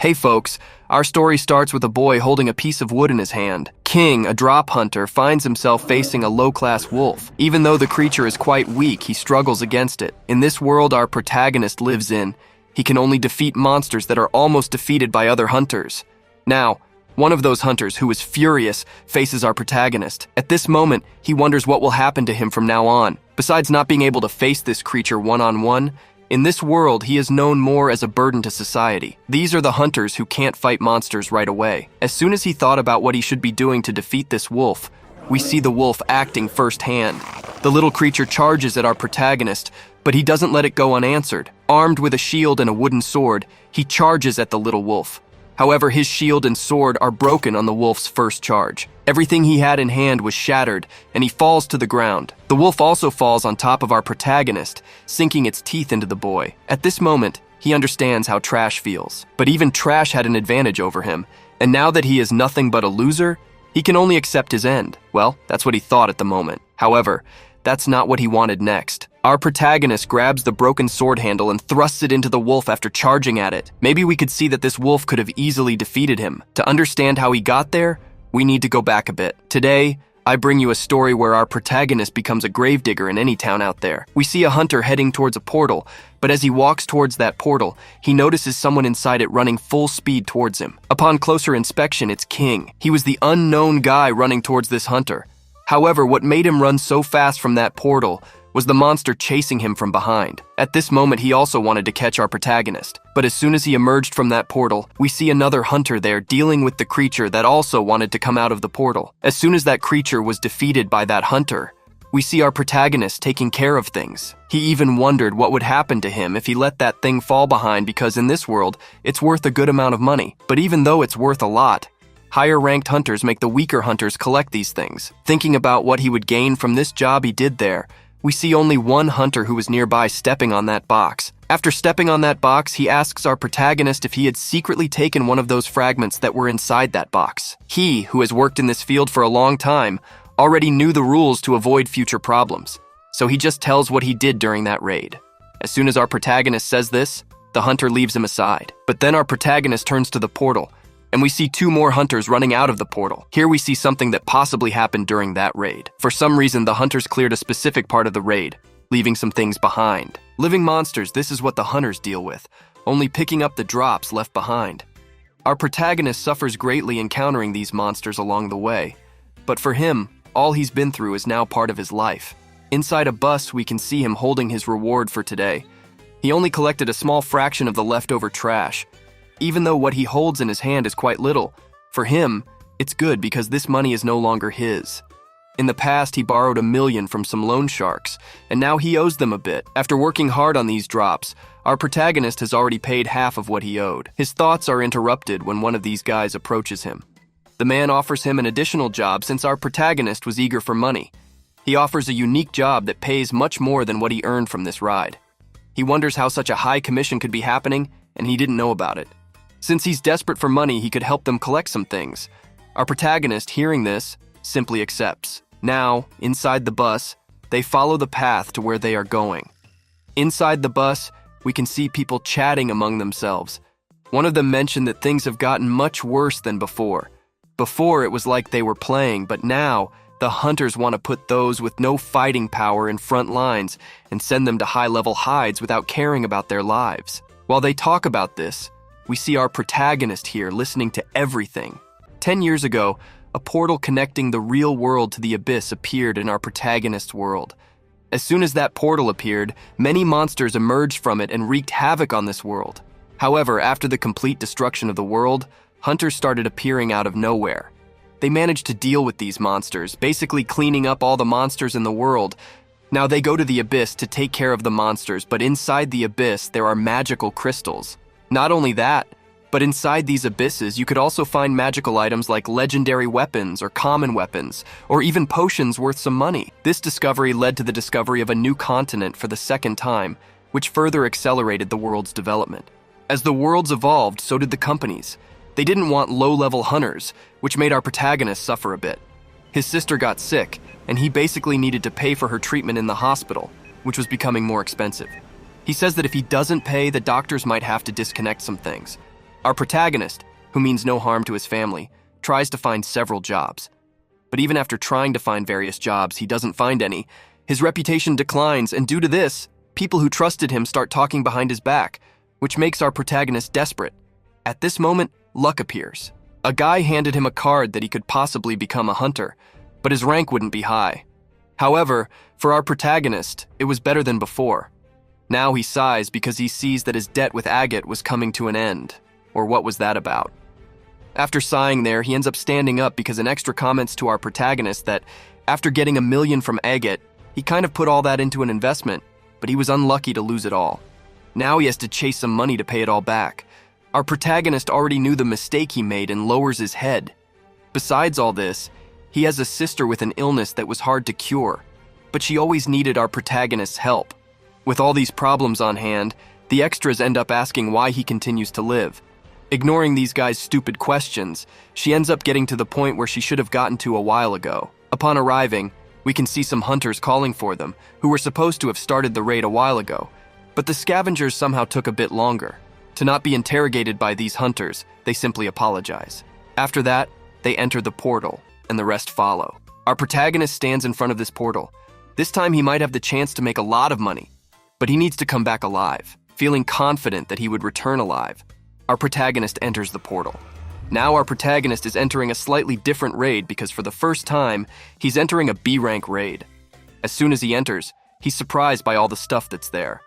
Hey folks, our story starts with a boy holding a piece of wood in his hand. Qing, a drop hunter, finds himself facing a low-class wolf. Even though the creature is quite weak, he struggles against it. In this world our protagonist lives in, he can only defeat monsters that are almost defeated by other hunters. Now, one of those hunters, who is furious, faces our protagonist. At this moment, he wonders what will happen to him from now on. Besides not being able to face this creature one-on-one, in this world, he is known more as a burden to society. These are the hunters who can't fight monsters right away. As soon as he thought about what he should be doing to defeat this wolf, we see the wolf acting firsthand. The little creature charges at our protagonist, but he doesn't let it go unanswered. Armed with a shield and a wooden sword, he charges at the little wolf. However, his shield and sword are broken on the wolf's first charge. Everything he had in hand was shattered, and he falls to the ground. The wolf also falls on top of our protagonist, sinking its teeth into the boy. At this moment, he understands how Trash feels. But even Trash had an advantage over him, and now that he is nothing but a loser, he can only accept his end. Well, that's what he thought at the moment. However, that's not what he wanted next. Our protagonist grabs the broken sword handle and thrusts it into the wolf after charging at it. Maybe we could see that this wolf could have easily defeated him. To understand how he got there, we need to go back a bit. Today, I bring you a story where our protagonist becomes a gravedigger in any town out there. We see a hunter heading towards a portal, but as he walks towards that portal, he notices someone inside it running full speed towards him. Upon closer inspection, it's Qing. He was the unknown guy running towards this hunter. However, what made him run so fast from that portal was the monster chasing him from behind. At this moment, he also wanted to catch our protagonist. But as soon as he emerged from that portal, we see another hunter there dealing with the creature that also wanted to come out of the portal. As soon as that creature was defeated by that hunter, we see our protagonist taking care of things. He even wondered what would happen to him if he let that thing fall behind, because in this world, it's worth a good amount of money. But even though it's worth a lot, higher-ranked hunters make the weaker hunters collect these things. Thinking about what he would gain from this job he did there, we see only one hunter who was nearby stepping on that box. After stepping on that box, he asks our protagonist if he had secretly taken one of those fragments that were inside that box. He, who has worked in this field for a long time, already knew the rules to avoid future problems, so he just tells what he did during that raid. As soon as our protagonist says this, the hunter leaves him aside. But then our protagonist turns to the portal, and we see two more hunters running out of the portal. Here we see something that possibly happened during that raid. For some reason, the hunters cleared a specific part of the raid, leaving some things behind. Living monsters, this is what the hunters deal with, only picking up the drops left behind. Our protagonist suffers greatly encountering these monsters along the way, but for him, all he's been through is now part of his life. Inside a bus, we can see him holding his reward for today. He only collected a small fraction of the leftover trash. Even though what he holds in his hand is quite little, for him, it's good because this money is no longer his. In the past, he borrowed $1 million from some loan sharks, and now he owes them a bit. After working hard on these drops, our protagonist has already paid half of what he owed. His thoughts are interrupted when one of these guys approaches him. The man offers him an additional job since our protagonist was eager for money. He offers a unique job that pays much more than what he earned from this ride. He wonders how such a high commission could be happening, and he didn't know about it. Since he's desperate for money, he could help them collect some things. Our protagonist, hearing this, simply accepts. Now, inside the bus, they follow the path to where they are going. Inside the bus, we can see people chatting among themselves. One of them mentioned that things have gotten much worse than before. Before, it was like they were playing, but now, the hunters want to put those with no fighting power in front lines and send them to high-level hides without caring about their lives. While they talk about this, we see our protagonist here listening to everything. 10 years ago, a portal connecting the real world to the abyss appeared in our protagonist's world. As soon as that portal appeared, many monsters emerged from it and wreaked havoc on this world. However, after the complete destruction of the world, hunters started appearing out of nowhere. They managed to deal with these monsters, basically cleaning up all the monsters in the world. Now they go to the abyss to take care of the monsters, but inside the abyss there are magical crystals. Not only that, but inside these abysses, you could also find magical items like legendary weapons or common weapons, or even potions worth some money. This discovery led to the discovery of a new continent for the second time, which further accelerated the world's development. As the worlds evolved, so did the companies. They didn't want low-level hunters, which made our protagonist suffer a bit. His sister got sick, and he basically needed to pay for her treatment in the hospital, which was becoming more expensive. He says that if he doesn't pay, the doctors might have to disconnect some things. Our protagonist, who means no harm to his family, tries to find several jobs. But even after trying to find various jobs, he doesn't find any. His reputation declines, and due to this, people who trusted him start talking behind his back, which makes our protagonist desperate. At this moment, luck appears. A guy handed him a card that he could possibly become a hunter, but his rank wouldn't be high. However, for our protagonist, it was better than before. Now he sighs because he sees that his debt with Agate was coming to an end. Or what was that about? After sighing there, he ends up standing up because an extra comments to our protagonist that after getting $1 million from Agate, he kind of put all that into an investment, but he was unlucky to lose it all. Now he has to chase some money to pay it all back. Our protagonist already knew the mistake he made and lowers his head. Besides all this, he has a sister with an illness that was hard to cure, but she always needed our protagonist's help. With all these problems on hand, the extras end up asking why he continues to live. Ignoring these guys' stupid questions, she ends up getting to the point where she should have gotten to a while ago. Upon arriving, we can see some hunters calling for them, who were supposed to have started the raid a while ago, but the scavengers somehow took a bit longer. To not be interrogated by these hunters, they simply apologize. After that, they enter the portal, and the rest follow. Our protagonist stands in front of this portal. This time he might have the chance to make a lot of money, but he needs to come back alive. Feeling confident that he would return alive, our protagonist enters the portal. Now our protagonist is entering a slightly different raid because for the first time, he's entering a B-rank raid. As soon as he enters, he's surprised by all the stuff that's there.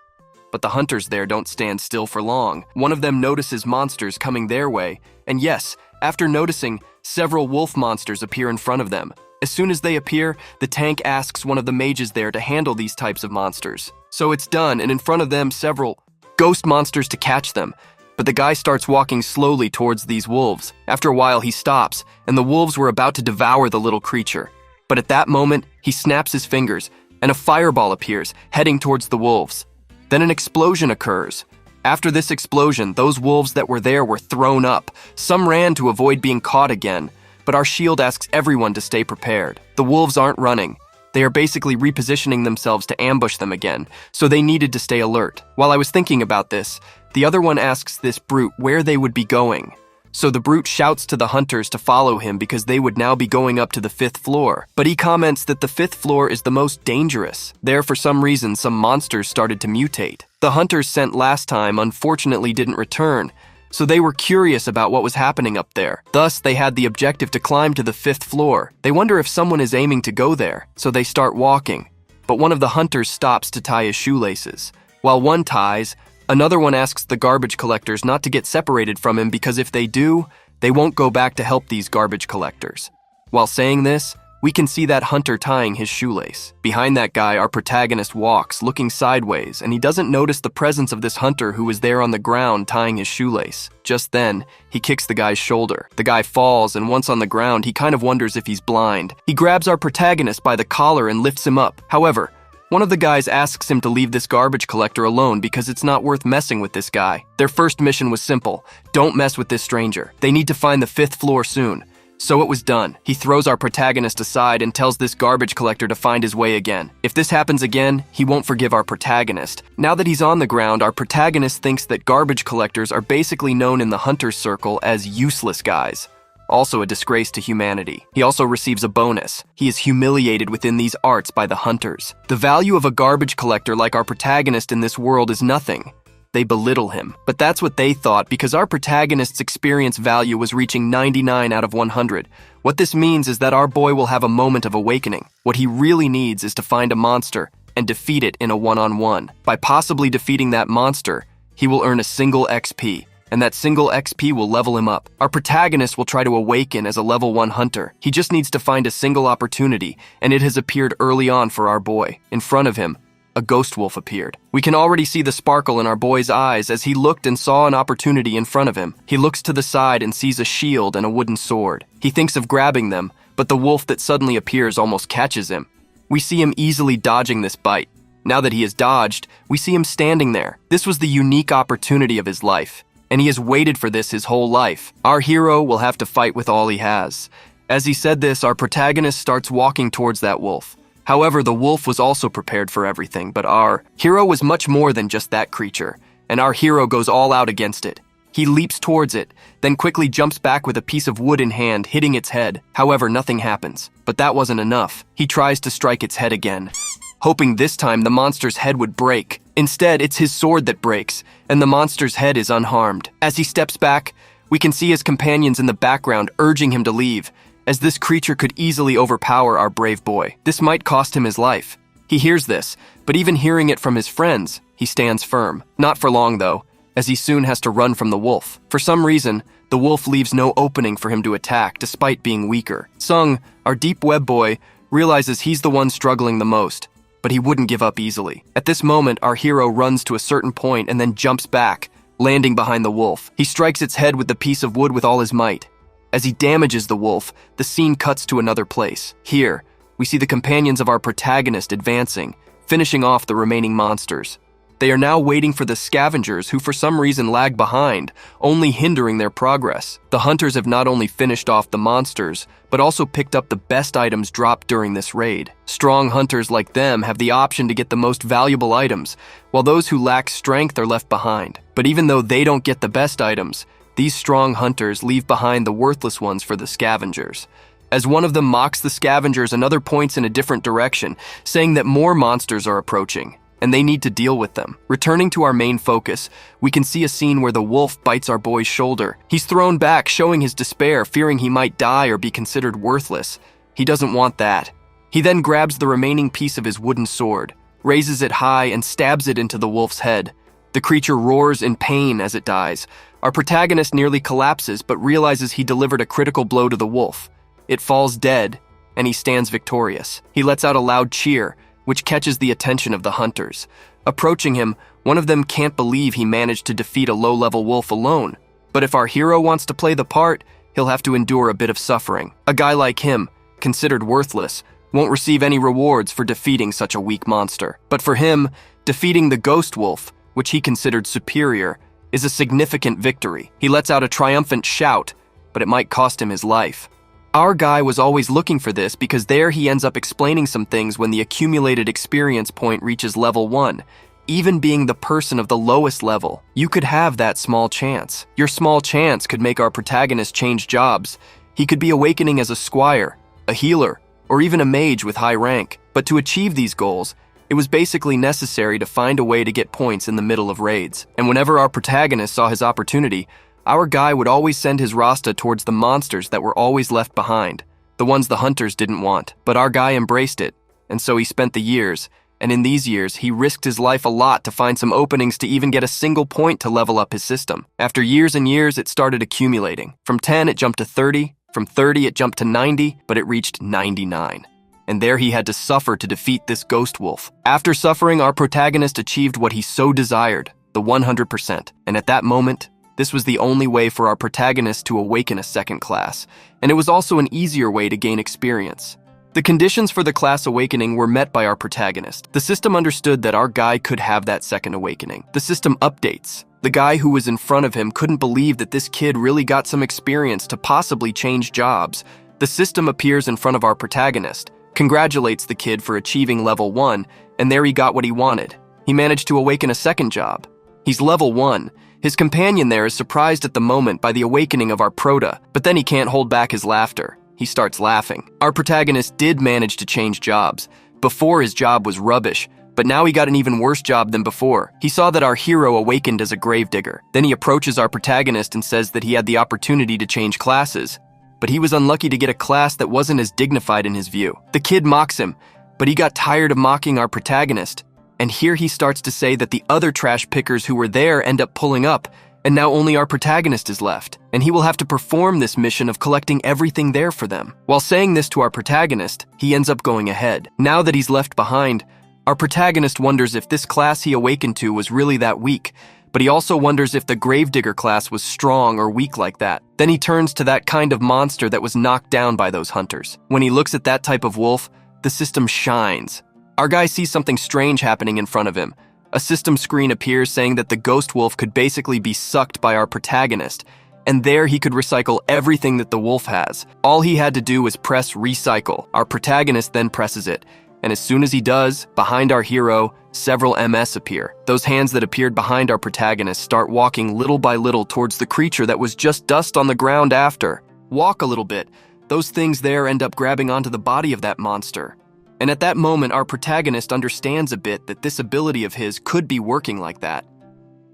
But the hunters there don't stand still for long. One of them notices monsters coming their way, and yes, after noticing, several wolf monsters appear in front of them. As soon as they appear, the tank asks one of the mages there to handle these types of monsters. So it's done, and in front of them, several ghost monsters to catch them. But the guy starts walking slowly towards these wolves. After a while, he stops, and the wolves were about to devour the little creature. But at that moment, he snaps his fingers, and a fireball appears, heading towards the wolves. Then an explosion occurs. After this explosion, those wolves that were there were thrown up. Some ran to avoid being caught again, but our shield asks everyone to stay prepared. The wolves aren't running. They are basically repositioning themselves to ambush them again, so they needed to stay alert. While I was thinking about this, the other one asks this brute where they would be going. So the brute shouts to the hunters to follow him because they would now be going up to the 5th floor. But he comments that the 5th floor is the most dangerous. There, for some reason, some monsters started to mutate. The hunters sent last time unfortunately didn't return, so they were curious about what was happening up there. Thus, they had the objective to climb to the 5th floor. They wonder if someone is aiming to go there, so they start walking. But one of the hunters stops to tie his shoelaces. While one ties, another one asks the garbage collectors not to get separated from him because if they do, they won't go back to help these garbage collectors. While saying this, we can see that hunter tying his shoelace. Behind that guy, our protagonist walks, looking sideways, and he doesn't notice the presence of this hunter who is there on the ground tying his shoelace. Just then, he kicks the guy's shoulder. The guy falls, and once on the ground, he kind of wonders if he's blind. He grabs our protagonist by the collar and lifts him up. However, one of the guys asks him to leave this garbage collector alone because it's not worth messing with this guy. Their first mission was simple: don't mess with this stranger. They need to find the 5th floor soon. So it was done. He throws our protagonist aside and tells this garbage collector to find his way again. If this happens again, he won't forgive our protagonist. Now that he's on the ground, our protagonist thinks that garbage collectors are basically known in the hunter's circle as useless guys. Also a disgrace to humanity. He also receives a bonus. He is humiliated within these arts by the hunters. The value of a garbage collector like our protagonist in this world is nothing. They belittle him. But that's what they thought because our protagonist's experience value was reaching 99 out of 100. What this means is that our boy will have a moment of awakening. What he really needs is to find a monster and defeat it in a one-on-one. By possibly defeating that monster, he will earn a single XP. And that single XP will level him up. Our protagonist will try to awaken as a level 1 hunter. He just needs to find a single opportunity, and it has appeared early on for our boy. In front of him, a ghost wolf appeared. We can already see the sparkle in our boy's eyes as he looked and saw an opportunity in front of him. He looks to the side and sees a shield and a wooden sword. He thinks of grabbing them, but the wolf that suddenly appears almost catches him. We see him easily dodging this bite. Now that he has dodged, we see him standing there. This was the unique opportunity of his life, and he has waited for this his whole life. Our hero will have to fight with all he has. As he said this, our protagonist starts walking towards that wolf. However, the wolf was also prepared for everything, but our hero was much more than just that creature, and our hero goes all out against it. He leaps towards it, then quickly jumps back with a piece of wood in hand, hitting its head. However, nothing happens. But that wasn't enough. He tries to strike its head again, hoping this time the monster's head would break. Instead, it's his sword that breaks, and the monster's head is unharmed. As he steps back, we can see his companions in the background urging him to leave, as this creature could easily overpower our brave boy. This might cost him his life. He hears this, but even hearing it from his friends, he stands firm. Not for long, though, as he soon has to run from the wolf. For some reason, the wolf leaves no opening for him to attack, despite being weaker. Sung, our deep web boy, realizes he's the one struggling the most, but he wouldn't give up easily. At this moment, our hero runs to a certain point and then jumps back, landing behind the wolf. He strikes its head with the piece of wood with all his might. As he damages the wolf, the scene cuts to another place. Here, we see the companions of our protagonist advancing, finishing off the remaining monsters. They are now waiting for the scavengers who for some reason lag behind, only hindering their progress. The hunters have not only finished off the monsters, but also picked up the best items dropped during this raid. Strong hunters like them have the option to get the most valuable items, while those who lack strength are left behind. But even though they don't get the best items, these strong hunters leave behind the worthless ones for the scavengers. As one of them mocks the scavengers, another points in a different direction, saying that more monsters are approaching, and they need to deal with them. Returning to our main focus, we can see a scene where the wolf bites our boy's shoulder. He's thrown back, showing his despair, fearing he might die or be considered worthless. He doesn't want that. He then grabs the remaining piece of his wooden sword, raises it high, and stabs it into the wolf's head. The creature roars in pain as it dies. Our protagonist nearly collapses, but realizes he delivered a critical blow to the wolf. It falls dead, and he stands victorious. He lets out a loud cheer, which catches the attention of the hunters. Approaching him, one of them can't believe he managed to defeat a low-level wolf alone. But if our hero wants to play the part, he'll have to endure a bit of suffering. A guy like him, considered worthless, won't receive any rewards for defeating such a weak monster. But for him, defeating the ghost wolf, which he considered superior, is a significant victory. He lets out a triumphant shout, but it might cost him his life. Our guy was always looking for this because there he ends up explaining some things when the accumulated experience point reaches level 1. Even being the person of the lowest level, you could have that small chance. Your small chance could make our protagonist change jobs. He could be awakening as a squire, a healer, or even a mage with high rank. But to achieve these goals, it was basically necessary to find a way to get points in the middle of raids. And whenever our protagonist saw his opportunity, our guy would always send his Rasta towards the monsters that were always left behind, the ones the hunters didn't want. But our guy embraced it, and so he spent the years, and in these years, he risked his life a lot to find some openings to even get a single point to level up his system. After years and years, it started accumulating. From 10, it jumped to 30, from 30, it jumped to 90, but it reached 99. And there he had to suffer to defeat this ghost wolf. After suffering, our protagonist achieved what he so desired, the 100%. And at that moment, this was the only way for our protagonist to awaken a second class, and it was also an easier way to gain experience. The conditions for the class awakening were met by our protagonist. The system understood that our guy could have that second awakening. The system updates. The guy who was in front of him couldn't believe that this kid really got some experience to possibly change jobs. The system appears in front of our protagonist, congratulates the kid for achieving level 1, and there he got what he wanted. He managed to awaken a second job. He's level 1. His companion there is surprised at the moment by the awakening of our prota, but then he can't hold back his laughter. He starts laughing. Our protagonist did manage to change jobs. Before, his job was rubbish, but now he got an even worse job than before. He saw that our hero awakened as a gravedigger. Then he approaches our protagonist and says that he had the opportunity to change classes, but he was unlucky to get a class that wasn't as dignified in his view. The kid mocks him, but he got tired of mocking our protagonist. And here he starts to say that the other trash pickers who were there end up pulling up, and now only our protagonist is left, and he will have to perform this mission of collecting everything there for them. While saying this to our protagonist, he ends up going ahead. Now that he's left behind, our protagonist wonders if this class he awakened to was really that weak, but he also wonders if the gravedigger class was strong or weak like that. Then he turns to that kind of monster that was knocked down by those hunters. When he looks at that type of wolf, the system shines. Our guy sees something strange happening in front of him. A system screen appears saying that the ghost wolf could basically be sucked by our protagonist, and there he could recycle everything that the wolf has. All he had to do was press recycle. Our protagonist then presses it, And as soon as he does, behind our hero, several MS appear. Those hands that appeared behind our protagonist start walking little by little towards the creature that was just dust on the ground after. Walk a little bit. Those things there end up grabbing onto the body of that monster. And at that moment, our protagonist understands a bit that this ability of his could be working like that.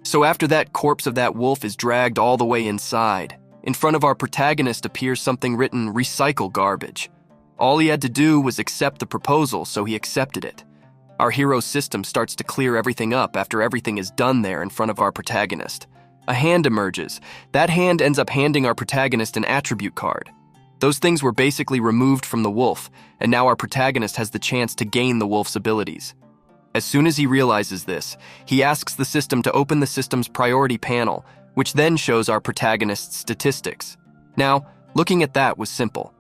So after that corpse of that wolf is dragged all the way inside, in front of our protagonist appears something written, "Recycle garbage." All he had to do was accept the proposal, so he accepted it. Our hero's system starts to clear everything up after everything is done there in front of our protagonist. A hand emerges. That hand ends up handing our protagonist an attribute card. Those things were basically removed from the wolf, and now our protagonist has the chance to gain the wolf's abilities. As soon as he realizes this, he asks the system to open the system's priority panel, which then shows our protagonist's statistics. Now, looking at that was simple.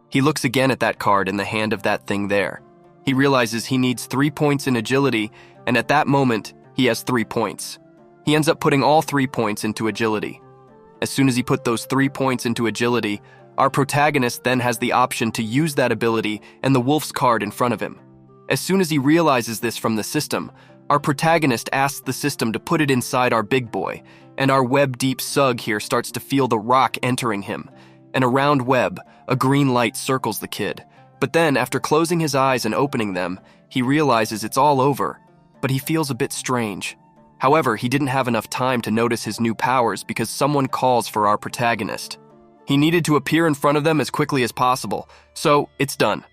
He looks again at that card in the hand of that thing there. He realizes he needs 3 points in agility, and at that moment, he has 3 points. He ends up putting all 3 points into agility. As soon as he put those 3 points into agility, our protagonist then has the option to use that ability and the wolf's card in front of him. As soon as he realizes this from the system, our protagonist asks the system to put it inside our big boy, and our web-deep sug here starts to feel the rock entering him. And a round web, a green light circles the kid. But then, after closing his eyes and opening them, he realizes it's all over, but he feels a bit strange. However, he didn't have enough time to notice his new powers because someone calls for our protagonist. He needed to appear in front of them as quickly as possible, so it's done.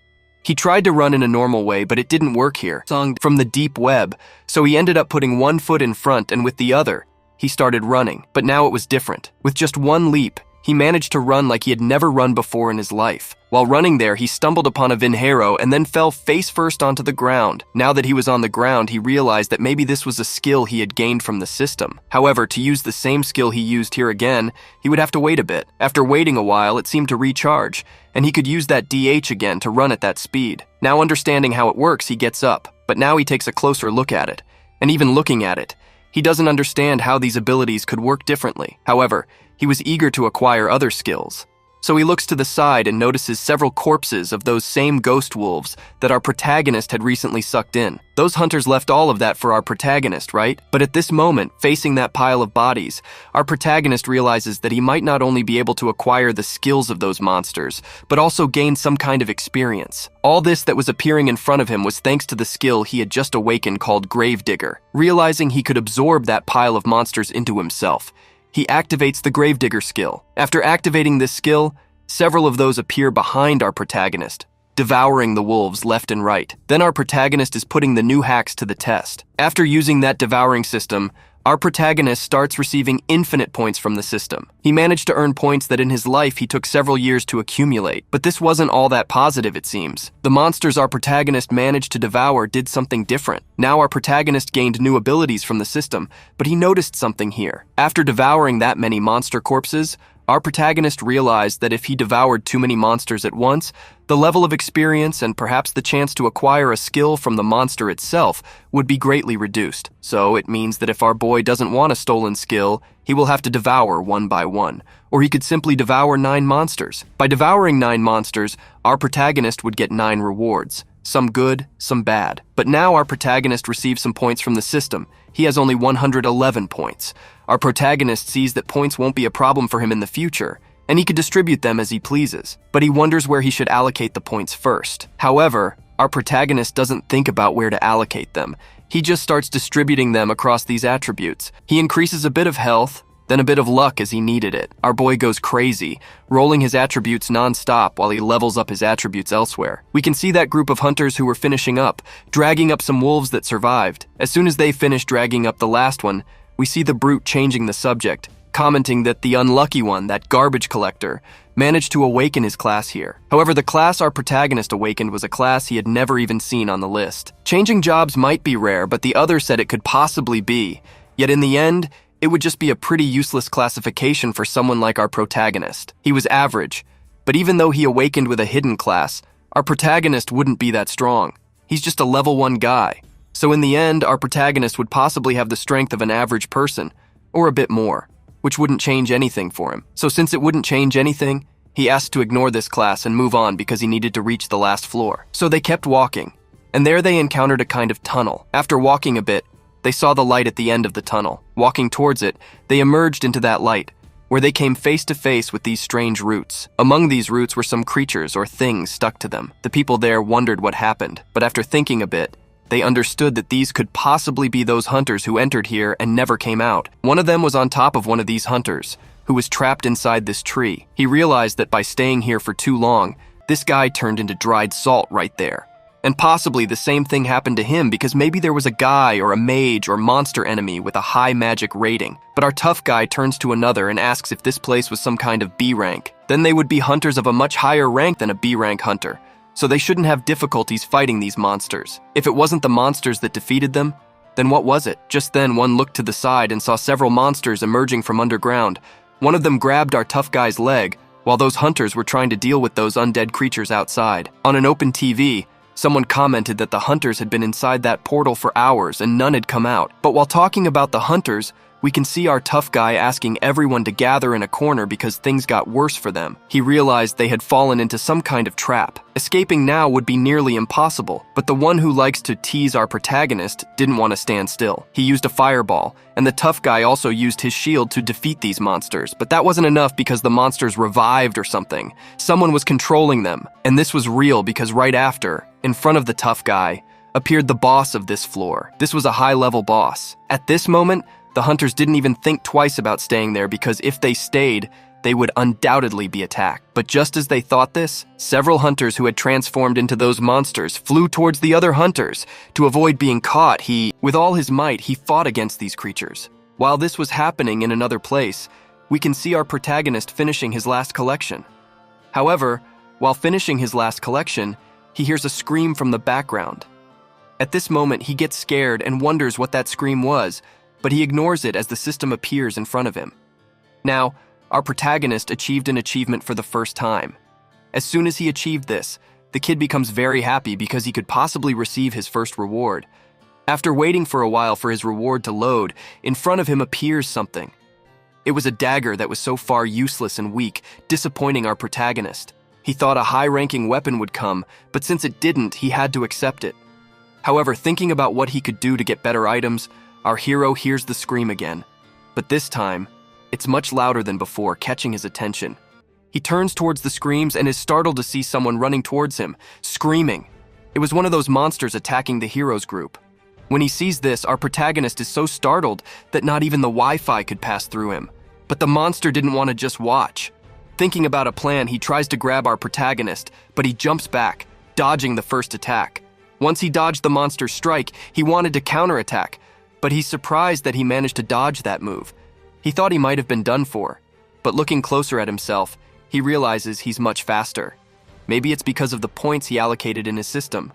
He tried to run in a normal way, but it didn't work here, from the deep web, so he ended up putting one foot in front and with the other, he started running. But now it was different. With just one leap, he managed to run like he had never run before in his life. While running there, he stumbled upon a Vinhero and then fell face first onto the ground. Now that he was on the ground, he realized that maybe this was a skill he had gained from the system. However, to use the same skill he used here again, he would have to wait a bit. After waiting a while, it seemed to recharge, and he could use that DH again to run at that speed. Now understanding how it works, he gets up, but now he takes a closer look at it. And even looking at it, he doesn't understand how these abilities could work differently. However, he was eager to acquire other skills. So he looks to the side and notices several corpses of those same ghost wolves that our protagonist had recently sucked in. Those hunters left all of that for our protagonist, right? But at this moment, facing that pile of bodies, our protagonist realizes that he might not only be able to acquire the skills of those monsters, but also gain some kind of experience. All this that was appearing in front of him was thanks to the skill he had just awakened called Gravedigger. Realizing he could absorb that pile of monsters into himself, he activates the Gravedigger skill. After activating this skill, several of those appear behind our protagonist, devouring the wolves left and right. Then our protagonist is putting the new hacks to the test. After using that devouring system, our protagonist starts receiving infinite points from the system. He managed to earn points that in his life he took several years to accumulate, but this wasn't all that positive, it seems. The monsters our protagonist managed to devour did something different. Now our protagonist gained new abilities from the system, but he noticed something here. After devouring that many monster corpses, our protagonist realized that if he devoured too many monsters at once, the level of experience and perhaps the chance to acquire a skill from the monster itself would be greatly reduced. So it means that if our boy doesn't want a stolen skill, he will have to devour one by one, or he could simply devour 9 monsters. By devouring 9 monsters, our protagonist would get 9 rewards, some good, some bad. But now our protagonist receives some points from the system. He has only 111 points. Our protagonist sees that points won't be a problem for him in the future, and he could distribute them as he pleases, but he wonders where he should allocate the points first. However, our protagonist doesn't think about where to allocate them. He just starts distributing them across these attributes. He increases a bit of health, then a bit of luck as he needed it. Our boy goes crazy, rolling his attributes non-stop while he levels up his attributes elsewhere. We can see that group of hunters who were finishing up, dragging up some wolves that survived. As soon as they finish dragging up the last one, we see the brute changing the subject, commenting that the unlucky one, that garbage collector, managed to awaken his class here. However, the class our protagonist awakened was a class he had never even seen on the list. Changing jobs might be rare, but the other said it could possibly be. Yet in the end, it would just be a pretty useless classification for someone like our protagonist. He was average, but even though he awakened with a hidden class, our protagonist wouldn't be that strong. He's just a level 1 guy. So in the end, our protagonist would possibly have the strength of an average person, or a bit more, which wouldn't change anything for him. So since it wouldn't change anything, he asked to ignore this class and move on because he needed to reach the last floor. So they kept walking. and there they encountered a kind of tunnel. After walking a bit, they saw the light at the end of the tunnel. Walking towards it, they emerged into that light, where they came face to face with these strange roots. Among these roots were some creatures or things stuck to them. The people there wondered what happened, but after thinking a bit, they understood that these could possibly be those hunters who entered here and never came out. One of them was on top of one of these hunters, who was trapped inside this tree. He realized that by staying here for too long, this guy turned into dried salt right there. And possibly the same thing happened to him because maybe there was a guy or a mage or monster enemy with a high magic rating. But our tough guy turns to another and asks if this place was some kind of B rank. Then they would be hunters of a much higher rank than a B rank hunter, so they shouldn't have difficulties fighting these monsters. If it wasn't the monsters that defeated them, then what was it? Just then one looked to the side and saw several monsters emerging from underground. One of them grabbed our tough guy's leg, while those hunters were trying to deal with those undead creatures outside. On an open TV, someone commented that the hunters had been inside that portal for hours and none had come out. But while talking about the hunters, we can see our tough guy asking everyone to gather in a corner because things got worse for them. He realized they had fallen into some kind of trap. Escaping now would be nearly impossible, but the one who likes to tease our protagonist didn't want to stand still. He used a fireball, and the tough guy also used his shield to defeat these monsters, but that wasn't enough because the monsters revived or something. Someone was controlling them, and this was real because right after, in front of the tough guy, appeared the boss of this floor. This was a high-level boss. At this moment, the hunters didn't even think twice about staying there because if they stayed, they would undoubtedly be attacked. But just as they thought this, several hunters who had transformed into those monsters flew towards the other hunters. To avoid being caught, with all his might, he fought against these creatures. While this was happening in another place, we can see our protagonist finishing his last collection. However, while finishing his last collection, he hears a scream from the background. At this moment, he gets scared and wonders what that scream was, but he ignores it as the system appears in front of him. Now, our protagonist achieved an achievement for the first time. As soon as he achieved this, the kid becomes very happy because he could possibly receive his first reward. After waiting for a while for his reward to load, in front of him appears something. It was a dagger that was so far useless and weak, disappointing our protagonist. He thought a high-ranking weapon would come, but since it didn't, he had to accept it. However, thinking about what he could do to get better items, our hero hears the scream again, but this time, it's much louder than before, catching his attention. He turns towards the screams and is startled to see someone running towards him, screaming. It was one of those monsters attacking the hero's group. When he sees this, our protagonist is so startled that not even the Wi-Fi could pass through him. But the monster didn't want to just watch. Thinking about a plan, he tries to grab our protagonist, but he jumps back, dodging the first attack. Once he dodged the monster's strike, he wanted to counterattack, but he's surprised that he managed to dodge that move. He thought he might have been done for, but looking closer at himself, he realizes he's much faster. Maybe it's because of the points he allocated in his system.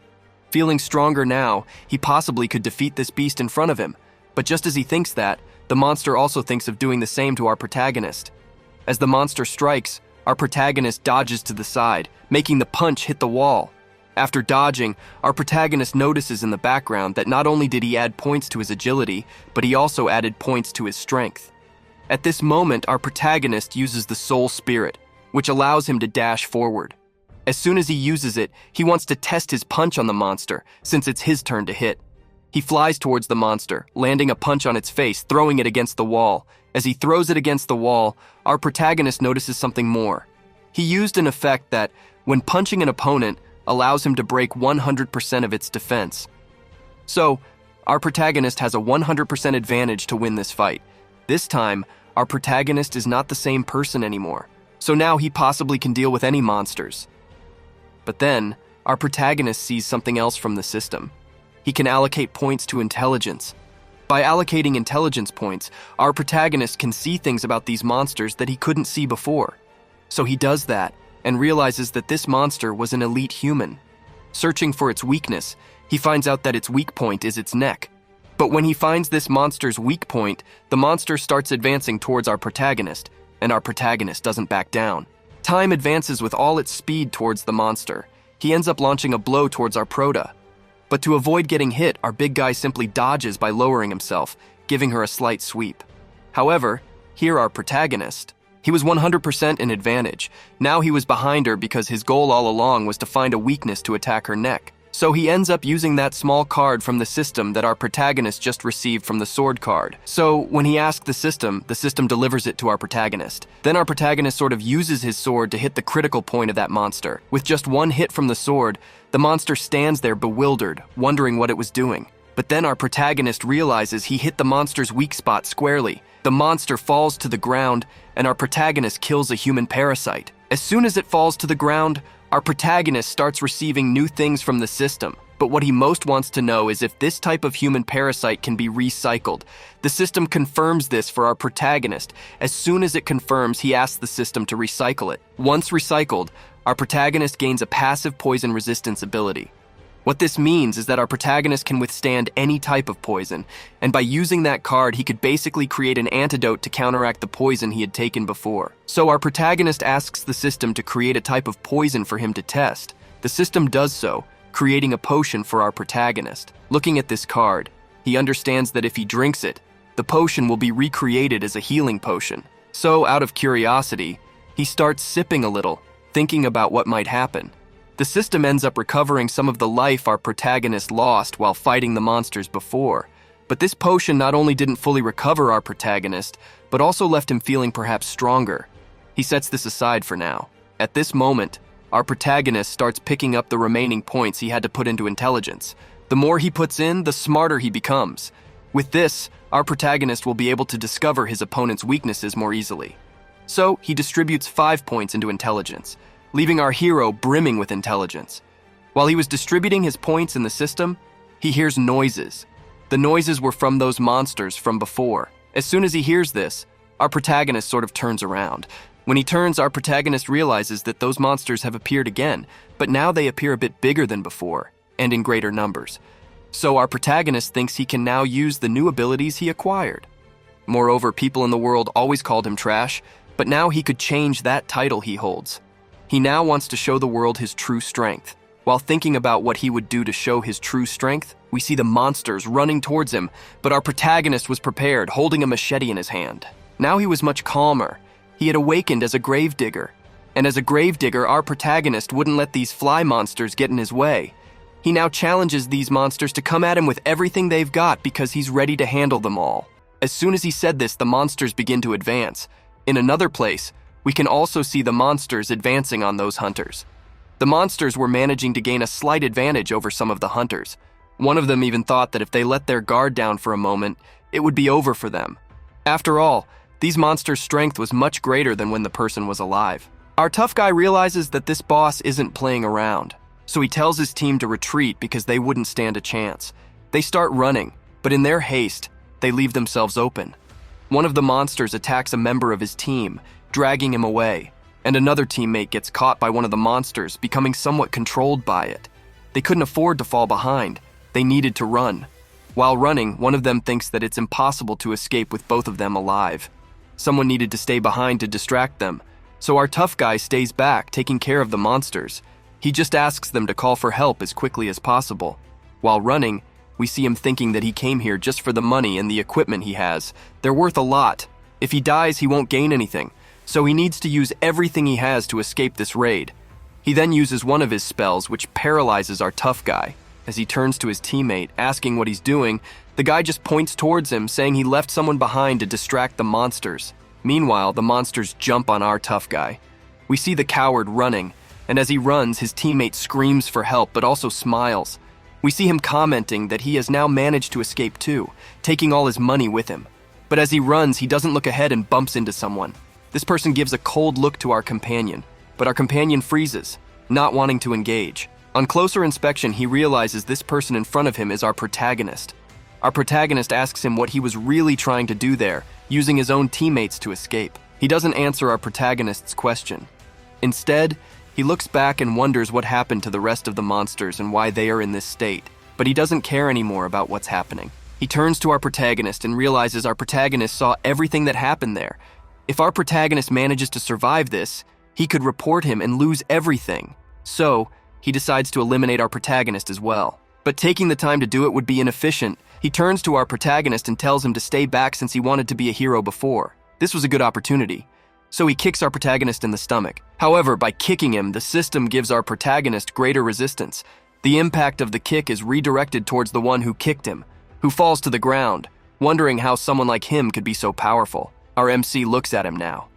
Feeling stronger now, he possibly could defeat this beast in front of him, but just as he thinks that, the monster also thinks of doing the same to our protagonist. As the monster strikes, our protagonist dodges to the side, making the punch hit the wall. After dodging, our protagonist notices in the background that not only did he add points to his agility, but he also added points to his strength. At this moment, our protagonist uses the soul spirit, which allows him to dash forward. As soon as he uses it, he wants to test his punch on the monster, since it's his turn to hit. He flies towards the monster, landing a punch on its face, throwing it against the wall. As he throws it against the wall, our protagonist notices something more. He used an effect that, when punching an opponent, allows him to break 100% of its defense. So, our protagonist has a 100% advantage to win this fight. This time, our protagonist is not the same person anymore, so now he possibly can deal with any monsters. But then, our protagonist sees something else from the system. He can allocate points to intelligence. By allocating intelligence points, our protagonist can see things about these monsters that he couldn't see before. So he does that, and realizes that this monster was an elite human. Searching for its weakness, he finds out that its weak point is its neck. But when he finds this monster's weak point, the monster starts advancing towards our protagonist, and our protagonist doesn't back down. Time advances with all its speed towards the monster. He ends up launching a blow towards our prota. But to avoid getting hit, our big guy simply dodges by lowering himself, giving her a slight sweep. However, here our protagonist, he was 100% in advantage. Now he was behind her because his goal all along was to find a weakness to attack her neck. So he ends up using that small card from the system that our protagonist just received from the sword card. So when he asks the system delivers it to our protagonist. Then our protagonist sort of uses his sword to hit the critical point of that monster. With just one hit from the sword, the monster stands there bewildered, wondering what it was doing. But then our protagonist realizes he hit the monster's weak spot squarely. The monster falls to the ground, and our protagonist kills a human parasite. As soon as it falls to the ground, our protagonist starts receiving new things from the system. But what he most wants to know is if this type of human parasite can be recycled. The system confirms this for our protagonist. As soon as it confirms, he asks the system to recycle it. Once recycled, our protagonist gains a passive poison resistance ability. What this means is that our protagonist can withstand any type of poison, and by using that card, he could basically create an antidote to counteract the poison he had taken before. So our protagonist asks the system to create a type of poison for him to test. The system does so, creating a potion for our protagonist. Looking at this card, he understands that if he drinks it, the potion will be recreated as a healing potion. So, out of curiosity, he starts sipping a little, thinking about what might happen. The system ends up recovering some of the life our protagonist lost while fighting the monsters before. But this potion not only didn't fully recover our protagonist, but also left him feeling perhaps stronger. He sets this aside for now. At this moment, our protagonist starts picking up the remaining points he had to put into intelligence. The more he puts in, the smarter he becomes. With this, our protagonist will be able to discover his opponent's weaknesses more easily. So, he distributes 5 points into intelligence, leaving our hero brimming with intelligence. While he was distributing his points in the system, he hears noises. The noises were from those monsters from before. As soon as he hears this, our protagonist sort of turns around. When he turns, our protagonist realizes that those monsters have appeared again, but now they appear a bit bigger than before, and in greater numbers. So our protagonist thinks he can now use the new abilities he acquired. Moreover, people in the world always called him trash, but now he could change that title he holds. He now wants to show the world his true strength. While thinking about what he would do to show his true strength, we see the monsters running towards him, but our protagonist was prepared, holding a machete in his hand. Now he was much calmer. He had awakened as a gravedigger, and as a gravedigger, our protagonist wouldn't let these fly monsters get in his way. He now challenges these monsters to come at him with everything they've got because he's ready to handle them all. As soon as he said this, the monsters begin to advance. In another place, we can also see the monsters advancing on those hunters. The monsters were managing to gain a slight advantage over some of the hunters. One of them even thought that if they let their guard down for a moment, it would be over for them. After all, these monsters' strength was much greater than when the person was alive. Our tough guy realizes that this boss isn't playing around, so he tells his team to retreat because they wouldn't stand a chance. They start running, but in their haste, they leave themselves open. One of the monsters attacks a member of his team, dragging him away, and another teammate gets caught by one of the monsters, becoming somewhat controlled by it. They couldn't afford to fall behind. They needed to run. While running, one of them thinks that it's impossible to escape with both of them alive. Someone needed to stay behind to distract them, so our tough guy stays back, taking care of the monsters. He just asks them to call for help as quickly as possible. While running, we see him thinking that he came here just for the money and the equipment he has. They're worth a lot. If he dies, he won't gain anything, so he needs to use everything he has to escape this raid. He then uses one of his spells, which paralyzes our tough guy. As he turns to his teammate, asking what he's doing, the guy just points towards him, saying he left someone behind to distract the monsters. Meanwhile, the monsters jump on our tough guy. We see the coward running, and as he runs, his teammate screams for help, but also smiles. We see him commenting that he has now managed to escape too, taking all his money with him. But as he runs, he doesn't look ahead and bumps into someone. This person gives a cold look to our companion, but our companion freezes, not wanting to engage. On closer inspection, he realizes this person in front of him is our protagonist. Our protagonist asks him what he was really trying to do there, using his own teammates to escape. He doesn't answer our protagonist's question. Instead, he looks back and wonders what happened to the rest of the monsters and why they are in this state, but he doesn't care anymore about what's happening. He turns to our protagonist and realizes our protagonist saw everything that happened there. If our protagonist manages to survive this, he could report him and lose everything. So, he decides to eliminate our protagonist as well. But taking the time to do it would be inefficient. He turns to our protagonist and tells him to stay back since he wanted to be a hero before. This was a good opportunity. So he kicks our protagonist in the stomach. However, by kicking him, the system gives our protagonist greater resistance. The impact of the kick is redirected towards the one who kicked him, who falls to the ground, wondering how someone like him could be so powerful. Our MC looks at him now.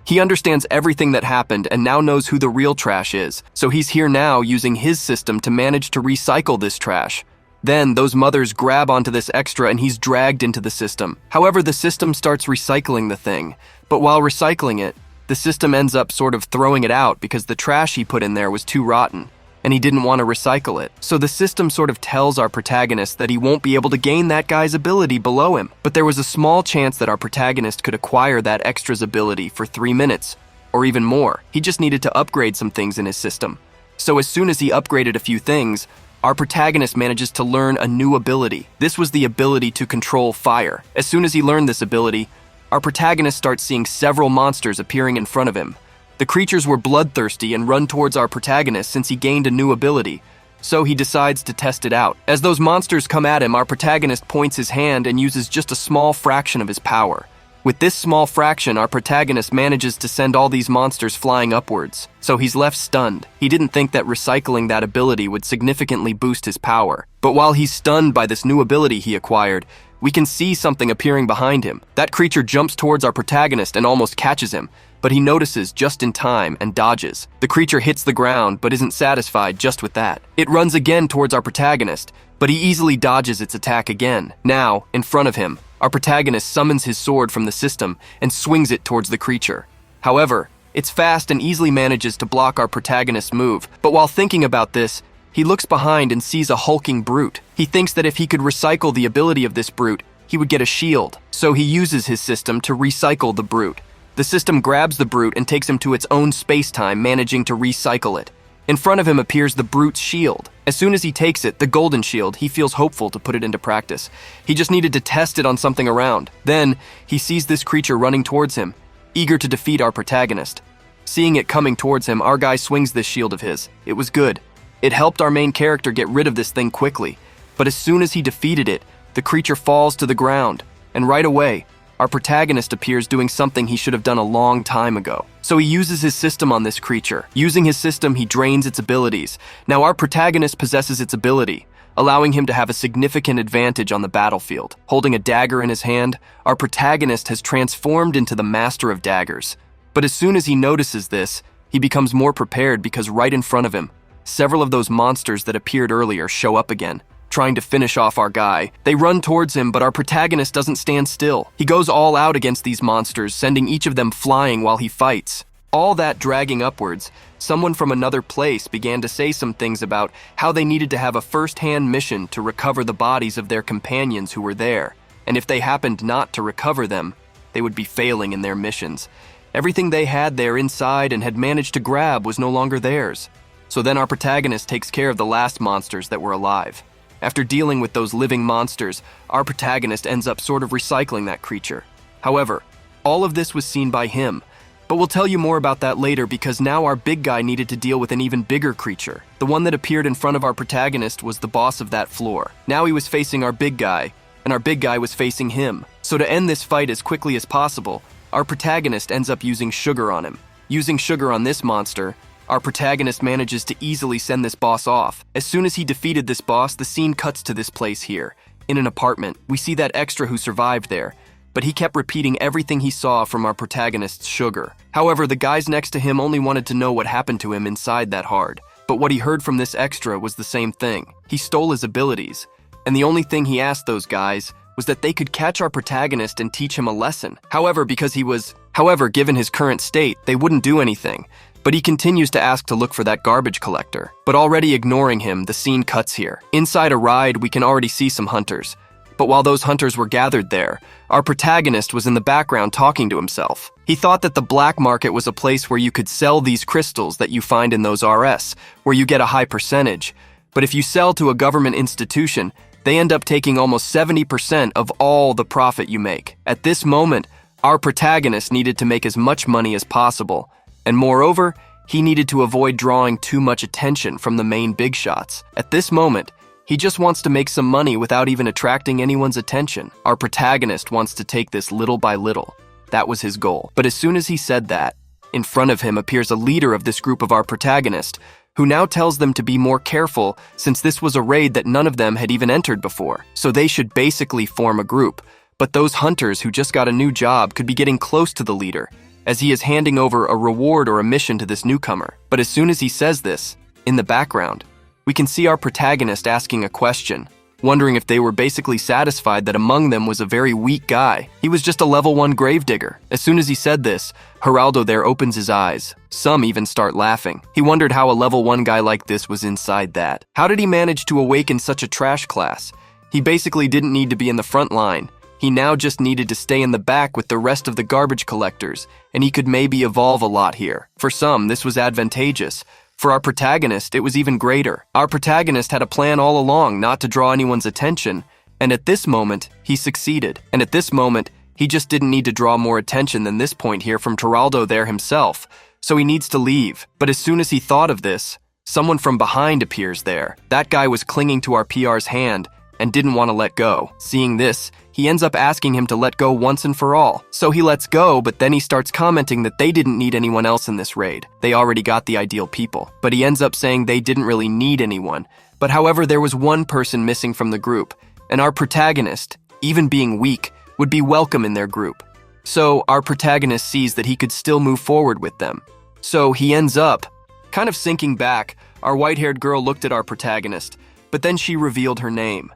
He understands everything that happened and now knows who the real trash is, so he's here now using his system to manage to recycle this trash. Then, those mothers grab onto this extra and he's dragged into the system. However, the system starts recycling the thing, but while recycling it, the system ends up sort of throwing it out because the trash he put in there was too rotten, and he didn't want to recycle it. So the system sort of tells our protagonist that he won't be able to gain that guy's ability below him. But there was a small chance that our protagonist could acquire that extra's ability for 3 minutes, or even more. He just needed to upgrade some things in his system. So as soon as he upgraded a few things, our protagonist manages to learn a new ability. This was the ability to control fire. As soon as he learned this ability, our protagonist starts seeing several monsters appearing in front of him. The creatures were bloodthirsty and run towards our protagonist since he gained a new ability, so he decides to test it out. As those monsters come at him, our protagonist points his hand and uses just a small fraction of his power. With this small fraction, our protagonist manages to send all these monsters flying upwards, so he's left stunned. He didn't think that recycling that ability would significantly boost his power. But while he's stunned by this new ability he acquired, we can see something appearing behind him. That creature jumps towards our protagonist and almost catches him, but he notices just in time and dodges. The creature hits the ground but isn't satisfied just with that. It runs again towards our protagonist, but he easily dodges its attack again. Now, in front of him, our protagonist summons his sword from the system and swings it towards the creature. However, it's fast and easily manages to block our protagonist's move, but while thinking about this, he looks behind and sees a hulking brute. He thinks that if he could recycle the ability of this brute, he would get a shield, so he uses his system to recycle the brute. The system grabs the brute and takes him to its own space-time, managing to recycle it. In front of him appears the brute's shield. As soon as he takes it, the golden shield, he feels hopeful to put it into practice. He just needed to test it on something around. Then, he sees this creature running towards him, eager to defeat our protagonist. Seeing it coming towards him, our guy swings this shield of his. It was good. It helped our main character get rid of this thing quickly. But as soon as he defeated it, the creature falls to the ground, and right away, our protagonist appears doing something he should have done a long time ago. So he uses his system on this creature. Using his system, he drains its abilities. Now our protagonist possesses its ability, allowing him to have a significant advantage on the battlefield. Holding a dagger in his hand, our protagonist has transformed into the master of daggers. But as soon as he notices this, he becomes more prepared because right in front of him, several of those monsters that appeared earlier show up again, trying to finish off our guy. They run towards him, but our protagonist doesn't stand still. He goes all out against these monsters, sending each of them flying while he fights. All that dragging upwards, someone from another place began to say some things about how they needed to have a first-hand mission to recover the bodies of their companions who were there, and if they happened not to recover them, they would be failing in their missions. Everything they had there inside and had managed to grab was no longer theirs. So then our protagonist takes care of the last monsters that were alive. After dealing with those living monsters, our protagonist ends up sort of recycling that creature. However, all of this was seen by him, but we'll tell you more about that later because now our big guy needed to deal with an even bigger creature. The one that appeared in front of our protagonist was the boss of that floor. Now he was facing our big guy, and our big guy was facing him. So to end this fight as quickly as possible, our protagonist ends up using sugar on him. Using sugar on this monster, our protagonist manages to easily send this boss off. As soon as he defeated this boss, the scene cuts to this place here. In an apartment, we see that extra who survived there, but he kept repeating everything he saw from our protagonist's sugar. However, the guys next to him only wanted to know what happened to him inside that hard. But what he heard from this extra was the same thing. He stole his abilities, and the only thing he asked those guys was that they could catch our protagonist and teach him a lesson. However, given his current state, they wouldn't do anything. But he continues to ask to look for that garbage collector. But already ignoring him, the scene cuts here. Inside a ride, we can already see some hunters. But while those hunters were gathered there, our protagonist was in the background talking to himself. He thought that the black market was a place where you could sell these crystals that you find in those RS, where you get a high percentage. But if you sell to a government institution, they end up taking almost 70% of all the profit you make. At this moment, our protagonist needed to make as much money as possible. And moreover, he needed to avoid drawing too much attention from the main big shots. At this moment, he just wants to make some money without even attracting anyone's attention. Our protagonist wants to take this little by little. That was his goal. But as soon as he said that, in front of him appears a leader of this group of our protagonist, who now tells them to be more careful since this was a raid that none of them had even entered before, so they should basically form a group. But those hunters who just got a new job could be getting close to the leader, as he is handing over a reward or a mission to this newcomer. But as soon as he says this, in the background, we can see our protagonist asking a question, wondering if they were basically satisfied that among them was a very weak guy. He was just a level 1 gravedigger. As soon as he said this, Geraldo there opens his eyes. Some even start laughing. He wondered how a level 1 guy like this was inside that. How did he manage to awaken such a trash class? He basically didn't need to be in the front line. He now just needed to stay in the back with the rest of the garbage collectors, and he could maybe evolve a lot here. For some, this was advantageous. For our protagonist, it was even greater. Our protagonist had a plan all along not to draw anyone's attention, and at this moment, he succeeded. And at this moment, he just didn't need to draw more attention than this point here from Geraldo there himself, so he needs to leave. But as soon as he thought of this, someone from behind appears there. That guy was clinging to our PR's hand and didn't want to let go. Seeing this, he ends up asking him to let go once and for all. So he lets go, but then he starts commenting that they didn't need anyone else in this raid. They already got the ideal people. But he ends up saying they didn't really need anyone. But however, there was one person missing from the group, and our protagonist, even being weak, would be welcome in their group. So our protagonist sees that he could still move forward with them. So he ends up kind of sinking back. Our white-haired girl looked at our protagonist, but then she revealed her name.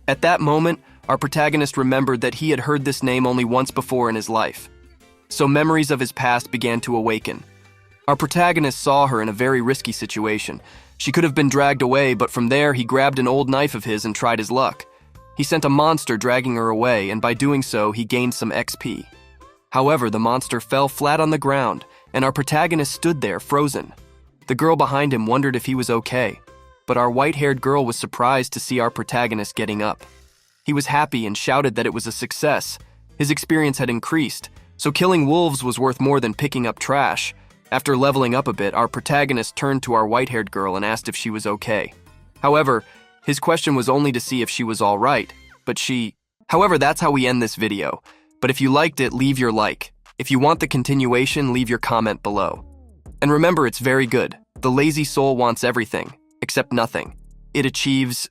At that moment, our protagonist remembered that he had heard this name only once before in his life. So memories of his past began to awaken. Our protagonist saw her in a very risky situation. She could have been dragged away, but from there he grabbed an old knife of his and tried his luck. He sent a monster dragging her away, and by doing so, he gained some XP. However, the monster fell flat on the ground, and our protagonist stood there frozen. The girl behind him wondered if he was okay, but our white-haired girl was surprised to see our protagonist getting up. He was happy and shouted that it was a success. His experience had increased, so killing wolves was worth more than picking up trash. After leveling up a bit, our protagonist turned to our white-haired girl and asked if she was okay. However, his question was only to see if she was all right, but However, that's how we end this video. But if you liked it, leave your like. If you want the continuation, leave your comment below. And remember, it's very good. The lazy soul wants everything, except nothing. It achieves